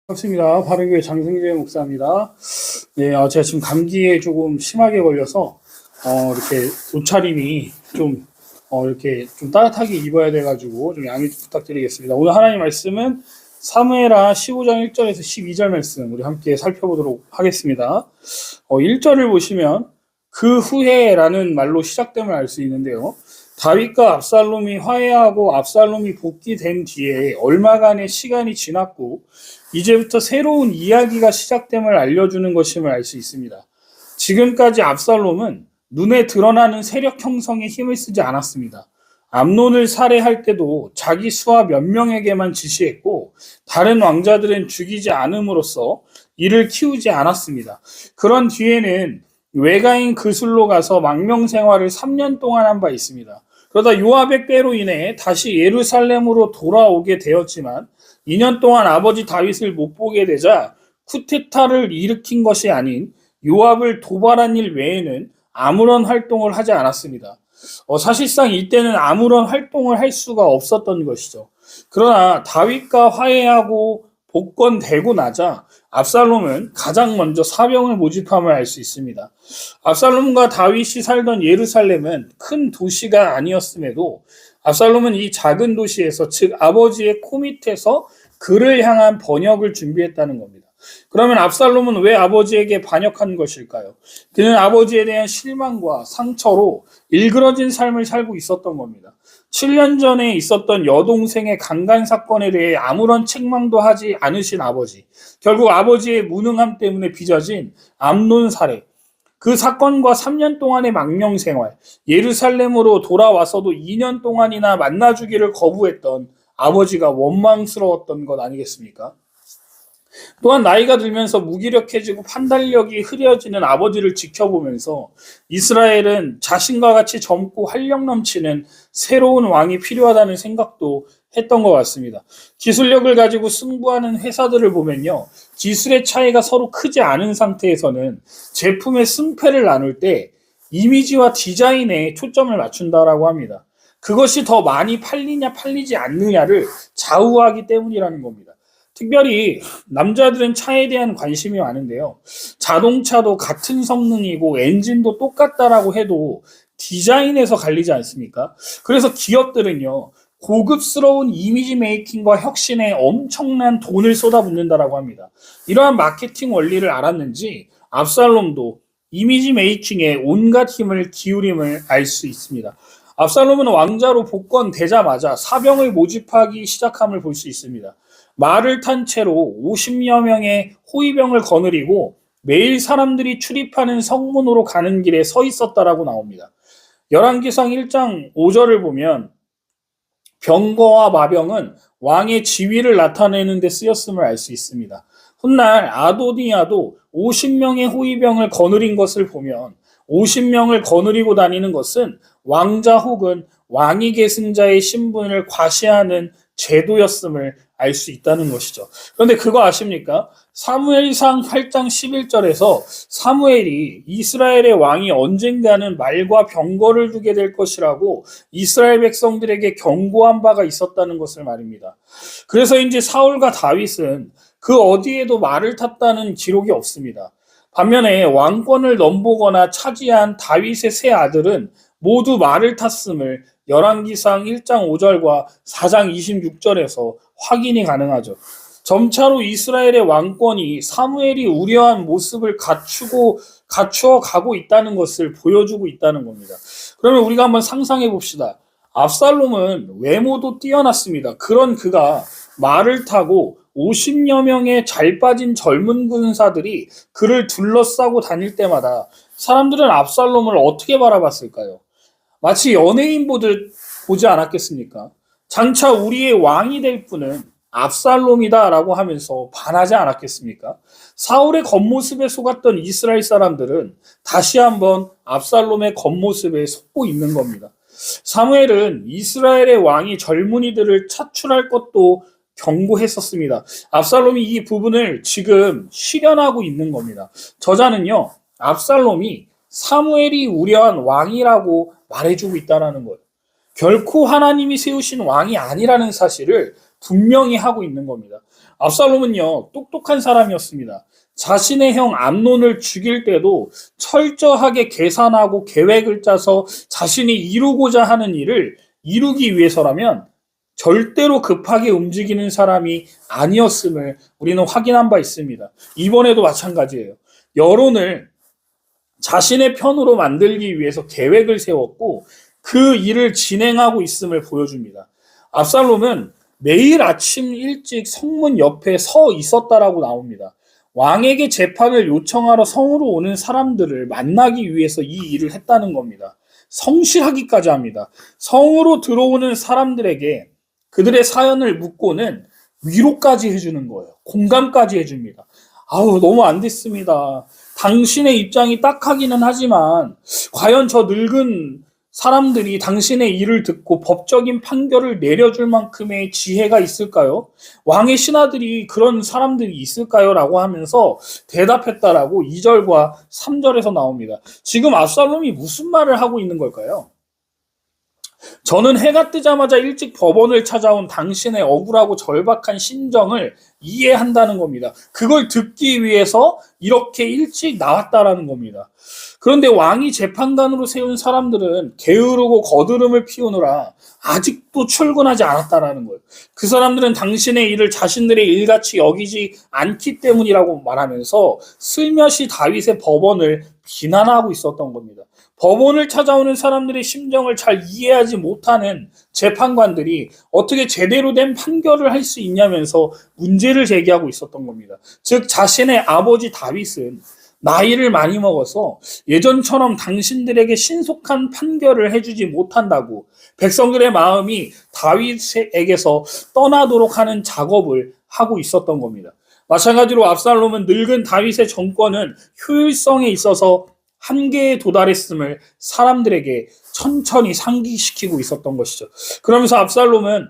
반갑습니다. 바른교회 장승재 목사입니다. 네, 제가 지금 감기에 조금 심하게 걸려서, 이렇게 옷차림이 좀, 이렇게 좀 따뜻하게 입어야 돼가지고, 좀 양해 부탁드리겠습니다. 오늘 하나님 말씀은 사무엘하 15장 1절에서 12절 말씀, 우리 함께 살펴보도록 하겠습니다. 1절을 보시면, 그 후에라는 말로 시작됨을 알 수 있는데요. 다윗과 압살롬이 화해하고 압살롬이 복귀된 뒤에 얼마간의 시간이 지났고 이제부터 새로운 이야기가 시작됨을 알려주는 것임을 알 수 있습니다. 지금까지 압살롬은 눈에 드러나는 세력 형성에 힘을 쓰지 않았습니다. 암논을 살해할 때도 자기 수하 몇 명에게만 지시했고 다른 왕자들은 죽이지 않음으로써 이를 키우지 않았습니다. 그런 뒤에는 외가인 그술로 가서 망명 생활을 3년 동안 한 바 있습니다. 그러다 요압의 꾀로 인해 다시 예루살렘으로 돌아오게 되었지만 2년 동안 아버지 다윗을 못 보게 되자 쿠데타를 일으킨 것이 아닌 요압을 도발한 일 외에는 아무런 활동을 하지 않았습니다. 사실상 이때는 아무런 활동을 할 수가 없었던 것이죠. 그러나 다윗과 화해하고 복권되고 나자 압살롬은 가장 먼저 사병을 모집함을 알 수 있습니다. 압살롬과 다윗이 살던 예루살렘은 큰 도시가 아니었음에도 압살롬은 이 작은 도시에서, 즉 아버지의 코 밑에서 그를 향한 번역을 준비했다는 겁니다. 그러면 압살롬은 왜 아버지에게 반역한 것일까요? 그는 아버지에 대한 실망과 상처로 일그러진 삶을 살고 있었던 겁니다. 7년 전에 있었던 여동생의 강간 사건에 대해 아무런 책망도 하지 않으신 아버지, 결국 아버지의 무능함 때문에 빚어진 암논 살해, 그 사건과 3년 동안의 망명 생활, 예루살렘으로 돌아와서도 2년 동안이나 만나주기를 거부했던 아버지가 원망스러웠던 것 아니겠습니까? 또한 나이가 들면서 무기력해지고 판단력이 흐려지는 아버지를 지켜보면서 이스라엘은 자신과 같이 젊고 활력 넘치는 새로운 왕이 필요하다는 생각도 했던 것 같습니다. 기술력을 가지고 승부하는 회사들을 보면요, 기술의 차이가 서로 크지 않은 상태에서는 제품의 승패를 나눌 때 이미지와 디자인에 초점을 맞춘다라고 합니다. 그것이 더 많이 팔리냐 팔리지 않느냐를 좌우하기 때문이라는 겁니다. 특별히 남자들은 차에 대한 관심이 많은데요. 자동차도 같은 성능이고 엔진도 똑같다라고 해도 디자인에서 갈리지 않습니까? 그래서 기업들은요, 고급스러운 이미지 메이킹과 혁신에 엄청난 돈을 쏟아붓는다라고 합니다. 이러한 마케팅 원리를 알았는지 압살롬도 이미지 메이킹에 온갖 힘을 기울임을 알 수 있습니다. 압살롬은 왕자로 복권되자마자 사병을 모집하기 시작함을 볼 수 있습니다. 말을 탄 채로 50여 명의 호위병을 거느리고 매일 사람들이 출입하는 성문으로 가는 길에 서 있었다라고 나옵니다. 열왕기상 1장 5절을 보면 병거와 마병은 왕의 지위를 나타내는 데 쓰였음을 알 수 있습니다. 훗날 아도니아도 50명의 호위병을 거느린 것을 보면 50명을 거느리고 다니는 것은 왕자 혹은 왕위 계승자의 신분을 과시하는 제도였음을 알 수 있다는 것이죠. 그런데 그거 아십니까? 사무엘상 8장 11절에서 사무엘이 이스라엘의 왕이 언젠가는 말과 병거를 두게 될 것이라고 이스라엘 백성들에게 경고한 바가 있었다는 것을 말입니다. 그래서인지 사울과 다윗은 그 어디에도 말을 탔다는 기록이 없습니다. 반면에 왕권을 넘보거나 차지한 다윗의 세 아들은 모두 말을 탔음을 열왕기상 1장 5절과 4장 26절에서 확인이 가능하죠. 점차로 이스라엘의 왕권이 사무엘이 우려한 모습을 갖추어 가고 있다는 것을 보여주고 있다는 겁니다. 그러면 우리가 한번 상상해 봅시다. 압살롬은 외모도 뛰어났습니다. 그런 그가 말을 타고 50여 명의 잘 빠진 젊은 군사들이 그를 둘러싸고 다닐 때마다 사람들은 압살롬을 어떻게 바라봤을까요? 마치 연예인 보지 않았겠습니까? 장차 우리의 왕이 될 분은 압살롬이다 라고 하면서 반하지 않았겠습니까? 사울의 겉모습에 속았던 이스라엘 사람들은 다시 한번 압살롬의 겉모습에 속고 있는 겁니다. 사무엘은 이스라엘의 왕이 젊은이들을 차출할 것도 경고했었습니다. 압살롬이 이 부분을 지금 실현하고 있는 겁니다. 저자는요, 압살롬이 사무엘이 우려한 왕이라고 말해주고 있다는 거예요. 결코 하나님이 세우신 왕이 아니라는 사실을 분명히 하고 있는 겁니다. 압살롬은요, 똑똑한 사람이었습니다. 자신의 형 암논을 죽일 때도 철저하게 계산하고 계획을 짜서 자신이 이루고자 하는 일을 이루기 위해서라면 절대로 급하게 움직이는 사람이 아니었음을 우리는 확인한 바 있습니다. 이번에도 마찬가지예요. 여론을 자신의 편으로 만들기 위해서 계획을 세웠고 그 일을 진행하고 있음을 보여줍니다. 압살롬은 매일 아침 일찍 성문 옆에 서 있었다라고 나옵니다. 왕에게 재판을 요청하러 성으로 오는 사람들을 만나기 위해서 이 일을 했다는 겁니다. 성실하기까지 합니다. 성으로 들어오는 사람들에게 그들의 사연을 묻고는 위로까지 해주는 거예요. 공감까지 해줍니다. 아우, 너무 안 됐습니다. 당신의 입장이 딱하기는 하지만 과연 저 늙은 사람들이 당신의 일을 듣고 법적인 판결을 내려줄 만큼의 지혜가 있을까요? 왕의 신하들이 그런 사람들이 있을까요? 라고 하면서 대답했다라고 2절과 3절에서 나옵니다. 지금 압살롬이 무슨 말을 하고 있는 걸까요? 저는 해가 뜨자마자 일찍 법원을 찾아온 당신의 억울하고 절박한 심정을 이해한다는 겁니다. 그걸 듣기 위해서 이렇게 일찍 나왔다라는 겁니다. 그런데 왕이 재판관으로 세운 사람들은 게으르고 거드름을 피우느라 아직도 출근하지 않았다라는 거예요. 그 사람들은 당신의 일을 자신들의 일같이 여기지 않기 때문이라고 말하면서 슬며시 다윗의 법원을 비난하고 있었던 겁니다. 법원을 찾아오는 사람들의 심정을 잘 이해하지 못하는 재판관들이 어떻게 제대로 된 판결을 할 수 있냐면서 문제를 제기하고 있었던 겁니다. 즉 자신의 아버지 다윗은 나이를 많이 먹어서 예전처럼 당신들에게 신속한 판결을 해주지 못한다고 백성들의 마음이 다윗에게서 떠나도록 하는 작업을 하고 있었던 겁니다. 마찬가지로 압살롬은 늙은 다윗의 정권은 효율성에 있어서 한계에 도달했음을 사람들에게 천천히 상기시키고 있었던 것이죠. 그러면서 압살롬은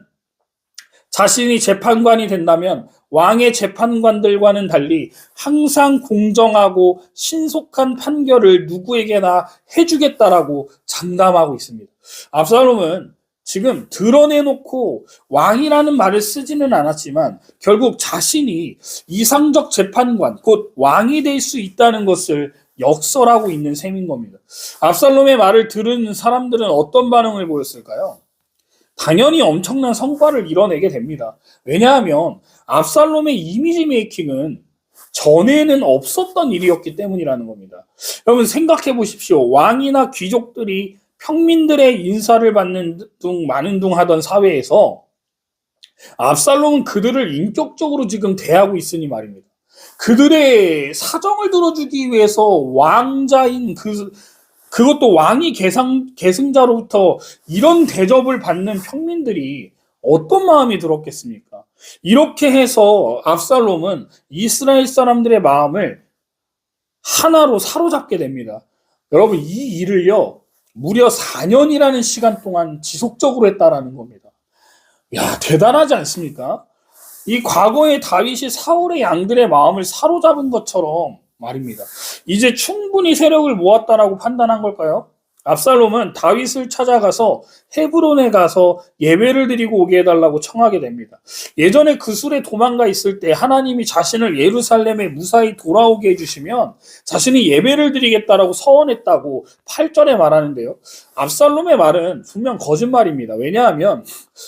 자신이 재판관이 된다면 왕의 재판관들과는 달리 항상 공정하고 신속한 판결을 누구에게나 해주겠다라고 장담하고 있습니다. 압살롬은 지금 드러내놓고 왕이라는 말을 쓰지는 않았지만 결국 자신이 이상적 재판관, 곧 왕이 될 수 있다는 것을 역설하고 있는 셈인 겁니다. 압살롬의 말을 들은 사람들은 어떤 반응을 보였을까요? 당연히 엄청난 성과를 이뤄내게 됩니다. 왜냐하면 압살롬의 이미지 메이킹은 전에는 없었던 일이었기 때문이라는 겁니다. 여러분 생각해 보십시오. 왕이나 귀족들이 평민들의 인사를 받는 많은 둥 하던 사회에서 압살롬은 그들을 인격적으로 지금 대하고 있으니 말입니다. 그들의 사정을 들어주기 위해서 왕자인 그것도 왕이 계승자로부터 이런 대접을 받는 평민들이 어떤 마음이 들었겠습니까? 이렇게 해서 압살롬은 이스라엘 사람들의 마음을 하나로 사로잡게 됩니다. 여러분 이 일을요 무려 4년이라는 시간 동안 지속적으로 했다라는 겁니다. 야, 대단하지 않습니까? 이 과거의 다윗이 사울의 양들의 마음을 사로잡은 것처럼 말입니다. 이제 충분히 세력을 모았다라고 판단한 걸까요? 압살롬은 다윗을 찾아가서 헤브론에 가서 예배를 드리고 오게 해달라고 청하게 됩니다. 예전에 그술에 도망가 있을 때 하나님이 자신을 예루살렘에 무사히 돌아오게 해주시면 자신이 예배를 드리겠다라고 서원했다고 8절에 말하는데요. 압살롬의 말은 분명 거짓말입니다. 왜냐하면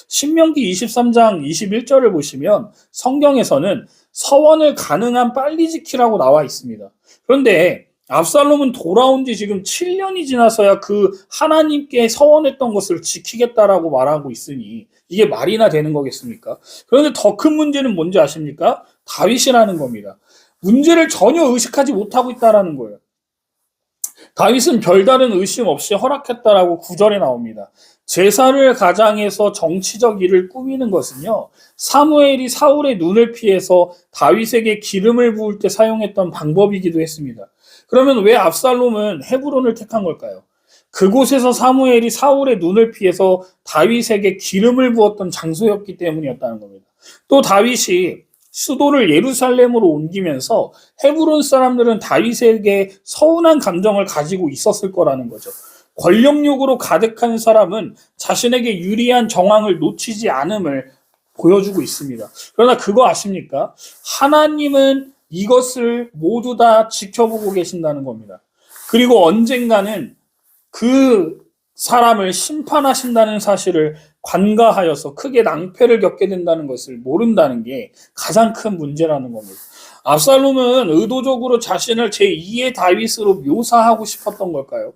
신명기 23장 21절을 보시면 성경에서는 서원을 가능한 빨리 지키라고 나와 있습니다. 그런데 압살롬은 돌아온 지 지금 7년이 지나서야 그 하나님께 서원했던 것을 지키겠다라고 말하고 있으니 이게 말이나 되는 거겠습니까? 그런데 더 큰 문제는 뭔지 아십니까? 다윗이라는 겁니다. 문제를 전혀 의식하지 못하고 있다라는 거예요. 다윗은 별다른 의심 없이 허락했다라고 9절에 나옵니다. 제사를 가장해서 정치적 일을 꾸미는 것은요, 사무엘이 사울의 눈을 피해서 다윗에게 기름을 부을 때 사용했던 방법이기도 했습니다. 그러면 왜 압살롬은 헤브론을 택한 걸까요? 그곳에서 사무엘이 사울의 눈을 피해서 다윗에게 기름을 부었던 장소였기 때문이었다는 겁니다. 또 다윗이 수도를 예루살렘으로 옮기면서 헤브론 사람들은 다윗에게 서운한 감정을 가지고 있었을 거라는 거죠. 권력욕으로 가득한 사람은 자신에게 유리한 정황을 놓치지 않음을 보여주고 있습니다. 그러나 그거 아십니까? 하나님은 이것을 모두 다 지켜보고 계신다는 겁니다. 그리고 언젠가는 그 사람을 심판하신다는 사실을 관가하여서 크게 낭패를 겪게 된다는 것을 모른다는 게 가장 큰 문제라는 겁니다. 압살롬은 의도적으로 자신을 제2의 다윗으로 묘사하고 싶었던 걸까요?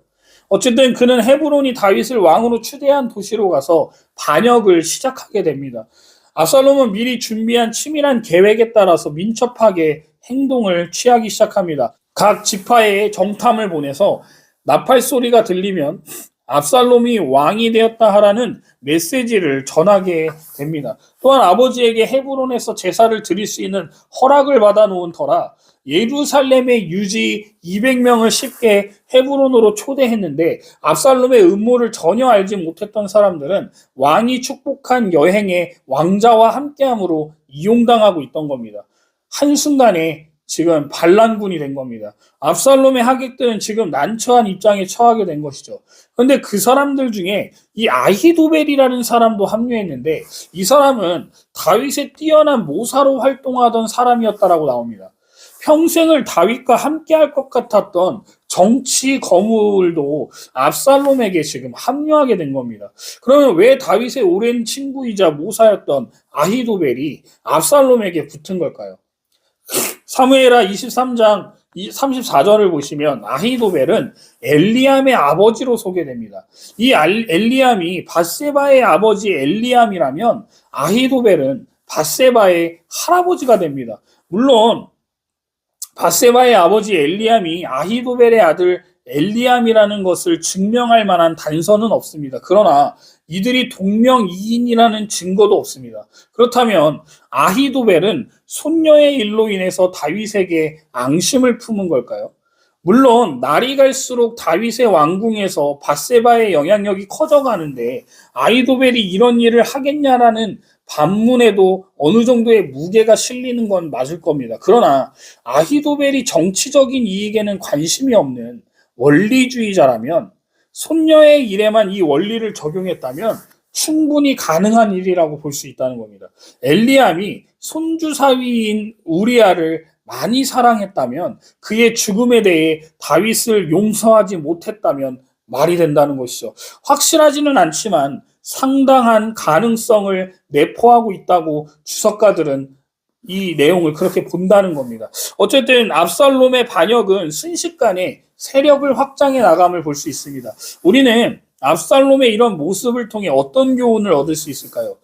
어쨌든 그는 헤브론이 다윗을 왕으로 추대한 도시로 가서 반역을 시작하게 됩니다. 압살롬은 미리 준비한 치밀한 계획에 따라서 민첩하게 행동을 취하기 시작합니다. 각 지파에 정탐을 보내서 나팔 소리가 들리면 압살롬이 왕이 되었다 하라는 메시지를 전하게 됩니다. 또한 아버지에게 헤브론에서 제사를 드릴 수 있는 허락을 받아놓은 터라 예루살렘의 유지 200명을 쉽게 헤브론으로 초대했는데 압살롬의 음모를 전혀 알지 못했던 사람들은 왕이 축복한 여행에 왕자와 함께함으로 이용당하고 있던 겁니다. 한순간에 지금 반란군이 된 겁니다. 압살롬의 하객들은 지금 난처한 입장에 처하게 된 것이죠. 그런데 그 사람들 중에 이 아히도벨이라는 사람도 합류했는데 이 사람은 다윗의 뛰어난 모사로 활동하던 사람이었다라고 나옵니다. 평생을 다윗과 함께할 것 같았던 정치 거물도 압살롬에게 지금 합류하게 된 겁니다. 그러면 왜 다윗의 오랜 친구이자 모사였던 아히도벨이 압살롬에게 붙은 걸까요? 사무엘하 23장 34절을 보시면 아히도벨은 엘리암의 아버지로 소개됩니다. 이 엘리암이 밧세바의 아버지 엘리암이라면 아히도벨은 밧세바의 할아버지가 됩니다. 물론 밧세바의 아버지 엘리암이 아히도벨의 아들 엘리암이라는 것을 증명할 만한 단서는 없습니다. 그러나 이들이 동명이인이라는 증거도 없습니다. 그렇다면 아히도벨은 손녀의 일로 인해서 다윗에게 앙심을 품은 걸까요? 물론 날이 갈수록 다윗의 왕궁에서 밧세바의 영향력이 커져가는데 아히도벨이 이런 일을 하겠냐라는 반문에도 어느 정도의 무게가 실리는 건 맞을 겁니다. 그러나 아히도벨이 정치적인 이익에는 관심이 없는 원리주의자라면 손녀의 일에만 이 원리를 적용했다면 충분히 가능한 일이라고 볼 수 있다는 겁니다. 엘리암이 손주 사위인 우리아를 많이 사랑했다면 그의 죽음에 대해 다윗을 용서하지 못했다면 말이 된다는 것이죠. 확실하지는 않지만 상당한 가능성을 내포하고 있다고 주석가들은 이 내용을 그렇게 본다는 겁니다. 어쨌든 압살롬의 반역은 순식간에 세력을 확장해 나감을 볼 수 있습니다. 우리는 압살롬의 이런 모습을 통해 어떤 교훈을 얻을 수 있을까요?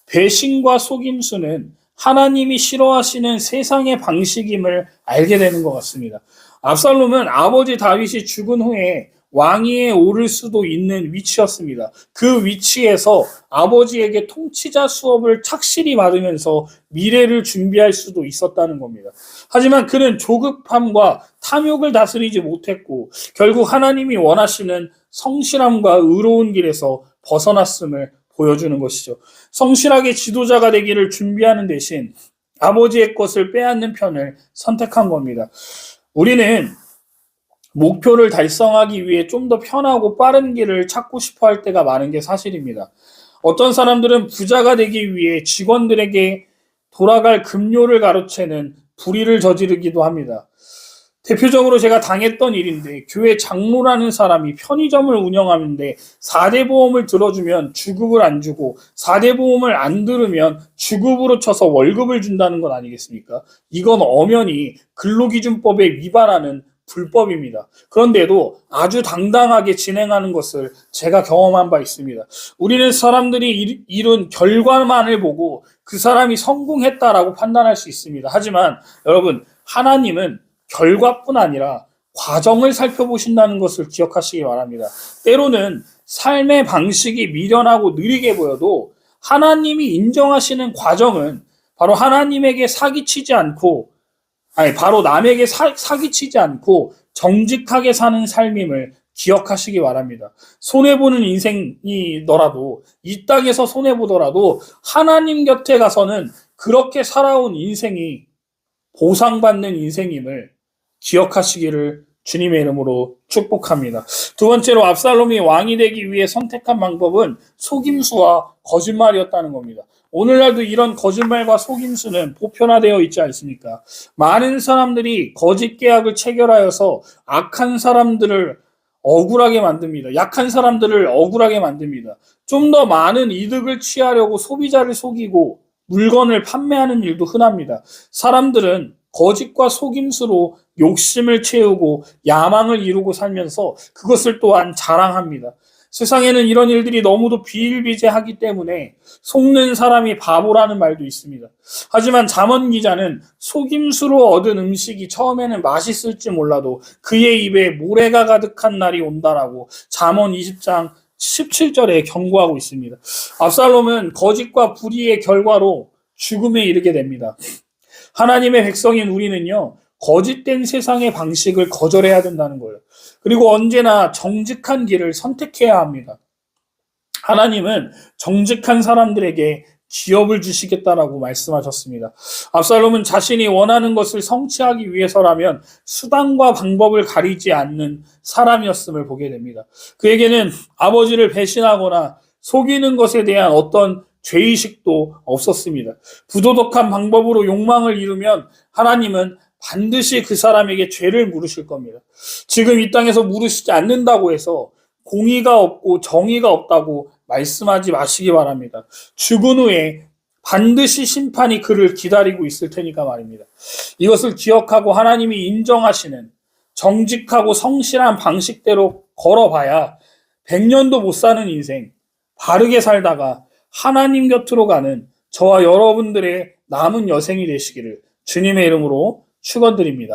배신과 속임수는 하나님이 싫어하시는 세상의 방식임을 알게 되는 것 같습니다. 압살롬은 아버지 다윗이 죽은 후에 왕위에 오를 수도 있는 위치였습니다. 그 위치에서 아버지에게 통치자 수업을 착실히 받으면서 미래를 준비할 수도 있었다는 겁니다. 하지만 그는 조급함과 탐욕을 다스리지 못했고 결국 하나님이 원하시는 성실함과 의로운 길에서 벗어났음을 보여주는 것이죠. 성실하게 지도자가 되기를 준비하는 대신 아버지의 것을 빼앗는 편을 선택한 겁니다. 우리는 목표를 달성하기 위해 좀 더 편하고 빠른 길을 찾고 싶어 할 때가 많은 게 사실입니다. 어떤 사람들은 부자가 되기 위해 직원들에게 돌아갈 급료를 가로채는 불의를 저지르기도 합니다. 대표적으로 제가 당했던 일인데 교회 장로라는 사람이 편의점을 운영하는데 4대 보험을 들어주면 주급을 안 주고 4대 보험을 안 들으면 주급으로 쳐서 월급을 준다는 건 아니겠습니까? 이건 엄연히 근로기준법에 위반하는 불법입니다. 그런데도 아주 당당하게 진행하는 것을 제가 경험한 바 있습니다. 우리는 사람들이 이룬 결과만을 보고 그 사람이 성공했다라고 판단할 수 있습니다. 하지만 여러분, 하나님은 결과뿐 아니라 과정을 살펴보신다는 것을 기억하시기 바랍니다. 때로는 삶의 방식이 미련하고 느리게 보여도 하나님이 인정하시는 과정은 바로 하나님에게 사기치지 않고 바로 남에게 사기치지 않고 정직하게 사는 삶임을 기억하시기 바랍니다. 손해보는 인생이더라도 이 땅에서 손해보더라도 하나님 곁에 가서는 그렇게 살아온 인생이 보상받는 인생임을 기억하시기를 주님의 이름으로 축복합니다. 두 번째로 압살롬이 왕이 되기 위해 선택한 방법은 속임수와 거짓말이었다는 겁니다. 오늘날도 이런 거짓말과 속임수는 보편화되어 있지 않습니까? 많은 사람들이 거짓 계약을 체결하여서 악한 사람들을 억울하게 만듭니다. 약한 사람들을 억울하게 만듭니다. 좀 더 많은 이득을 취하려고 소비자를 속이고 물건을 판매하는 일도 흔합니다. 사람들은 거짓과 속임수로 욕심을 채우고 야망을 이루고 살면서 그것을 또한 자랑합니다. 세상에는 이런 일들이 너무도 비일비재하기 때문에 속는 사람이 바보라는 말도 있습니다. 하지만 잠언 기자는 속임수로 얻은 음식이 처음에는 맛있을지 몰라도 그의 입에 모래가 가득한 날이 온다라고 잠언 20장 17절에 경고하고 있습니다. 압살롬은 거짓과 불의의 결과로 죽음에 이르게 됩니다. 하나님의 백성인 우리는요, 거짓된 세상의 방식을 거절해야 된다는 거예요. 그리고 언제나 정직한 길을 선택해야 합니다. 하나님은 정직한 사람들에게 기업을 주시겠다라고 말씀하셨습니다. 압살롬은 자신이 원하는 것을 성취하기 위해서라면 수단과 방법을 가리지 않는 사람이었음을 보게 됩니다. 그에게는 아버지를 배신하거나 속이는 것에 대한 어떤 죄의식도 없었습니다. 부도덕한 방법으로 욕망을 이루면 하나님은 반드시 그 사람에게 죄를 물으실 겁니다. 지금 이 땅에서 물으시지 않는다고 해서 공의가 없고 정의가 없다고 말씀하지 마시기 바랍니다. 죽은 후에 반드시 심판이 그를 기다리고 있을 테니까 말입니다. 이것을 기억하고 하나님이 인정하시는 정직하고 성실한 방식대로 걸어봐야 100년도 못 사는 인생, 바르게 살다가 하나님 곁으로 가는 저와 여러분들의 남은 여생이 되시기를 주님의 이름으로 축원드립니다.